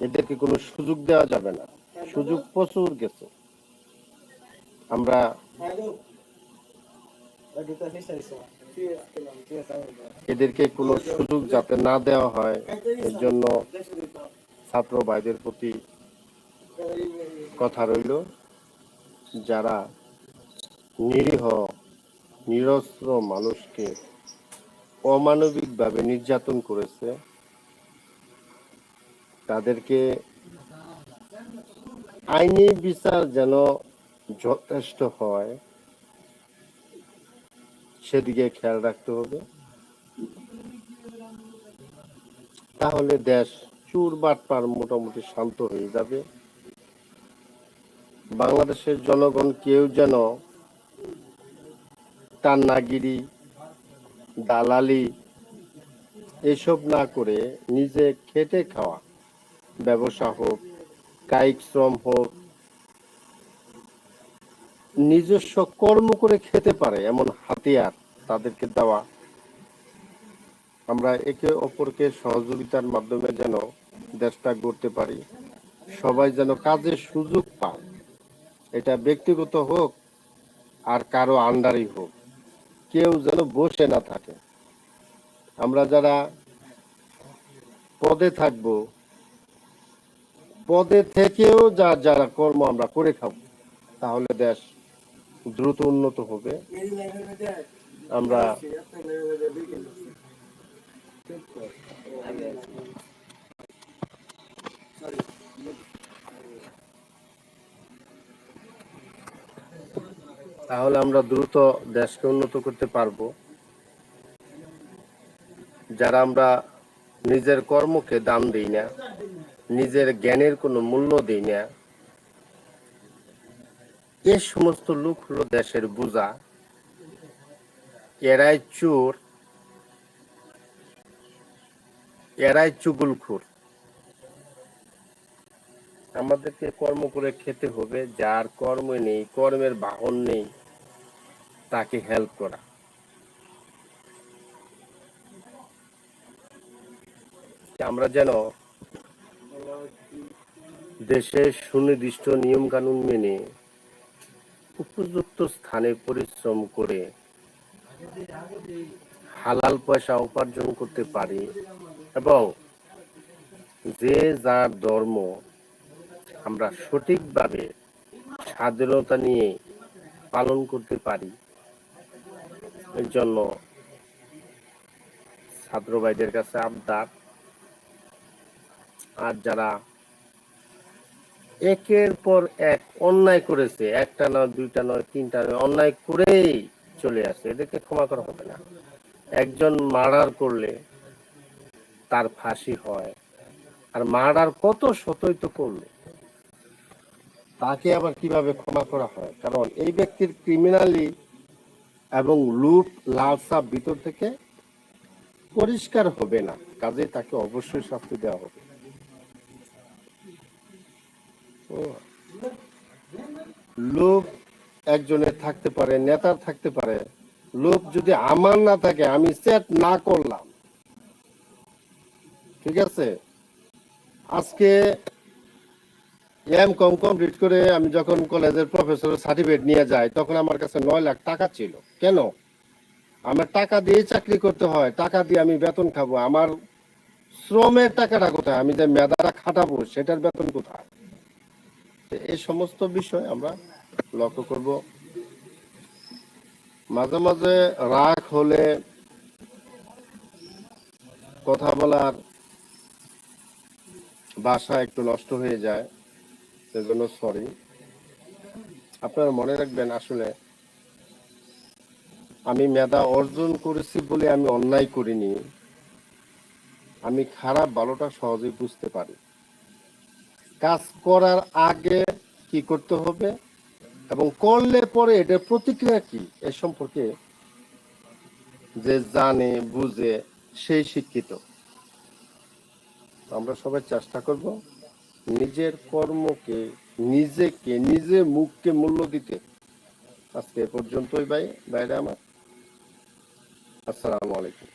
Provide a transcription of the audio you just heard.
এদেরকে কোনো সুযোগ দেওয়া যাবে না। সুযোগ প্রচুর গেছে। আমরা এদেরকে কোনো সুযোগ যাতে না দেওয়া হয়, এর জন্য ছাত্র ভাইদের প্রতি কথা রইল, যারা নিরীহ নিরস্ত্র মানুষকে অমানবিকভাবে নির্যাতন করেছে, তাদেরকে আইনি বিচার যেন যথেষ্ট হয় সেদিকে খেয়াল রাখতে হবে। তাহলে দেশ চুর বাটপার মোটামুটি শান্ত হয়ে যাবে। বাংলাদেশের জনগণ কেউ যেন টান্নাগিরি, দালালি এসব না করে নিজে খেটে খাওয়া, ব্যবসা হোক, কায়িক শ্রম হোক, নিজস্ব কর্ম করে খেতে পারে এমন হাতিয়ার তাদেরকে দেওয়া। আমরা একে অপরকে সহযোগিতার মাধ্যমে যেন দেশটা গড়তে পারি, সবাই যেন কাজের সুযোগ পায়, এটা ব্যক্তিগত হোক আর কারো আন্ডারই হোক, কেউ যেন বসে না থাকে। আমরা যারা পদে থাকব, পদে থেকেও যারা কর্ম আমরা করে খাবো, তাহলে দেশ দ্রুত উন্নত হবে। আমরা তাহলে আমরা দ্রুত দেশকে উন্নত করতে পারবো। যারা আমরা নিজের কর্মকে দাম দিই না, নিজের জ্ঞানের কোনো মূল্য দিই না, এ সমস্ত লোক হলো দেশের বোঝা। এরাই চোর, এরাই চুগলখোর। আমাদেরকে কর্ম করে খেতে হবে। যার কর্ম নেই, কর্মের বাহন নেই, তাকে হেল্প করা। আমরা যেন দেশের সুনির্দিষ্ট নিয়ম কানুন মেনে উপযুক্ত স্থানে পরিশ্রম করে হালাল পয়সা উপার্জন করতে পারি এবং যে যার ধর্ম আমরা সঠিকভাবে স্বাধীনতা নিয়ে পালন করতে পারি। এর জন্য ছাত্র ভাইদের কাছে আবদার, আর যারা একের পর এক অন্যায় করেছে, একটা নয়, দুইটা নয়, তিনটা নয়, অন্যায় করেই চলে আসে, এদেরকে ক্ষমা করা হবে না। একজন মার্ডার করলে তার ফাঁসি হয়, আর মার্ডার কত শতই তো করলো, তাকে আবার কিভাবে ক্ষমা করা হয়? কারণ এই ব্যক্তির ক্রিমিনালি এবং লুট লালসা ভিতর থেকে পরিষ্কার হবে না, কাজে তাকে অবশ্যই শাস্তি দেওয়া হবে। লোভ একজনের থাকতে পারে, নেতার থাকতে পারে। লোভ যদি আমার না থাকে, আমি সেট না করলাম, ঠিক আছে। আজকে এম.কম কমপ্লিট করে আমি যখন কলেজের প্রফেসরের সার্টিফিকেট নিয়ে যাই, তখন আমার কাছে 9 লাখ টাকা ছিল। কেন? আমার টাকা দিয়ে চাকরি করতে হয়, টাকা দিয়ে আমি বেতন খাবো। আমার শ্রমের টাকাটা কোথায়? আমি যে মেধাটা খাটাবো সেটার বেতন কোথায়? এই সমস্ত বিষয় আমরা লক্ষ্য করব। মাঝে মাঝে রাগ হলে কথা বলার ভাষা একটু নষ্ট হয়ে যায়, সেজন্য সরি। আপনারা মনে রাখবেন, আসলে আমি মেধা অর্জন করেছি বলে আমি অন্যায় করিনি। আমি খারাপ ভালোটা সহজেই বুঝতে পারি। কাজ করার আগে কি করতে হবে এবং করলে পরে এটার প্রতিক্রিয়া কি, এ সম্পর্কে যে জানে বুঝে সেই শিক্ষিত। আমরা সবাই চেষ্টা করব নিজের কর্মকে, নিজে মুখকে মূল্য দিতে। আজকে এ পর্যন্তই ভাইরা আমার। আসসালামু আলাইকুম।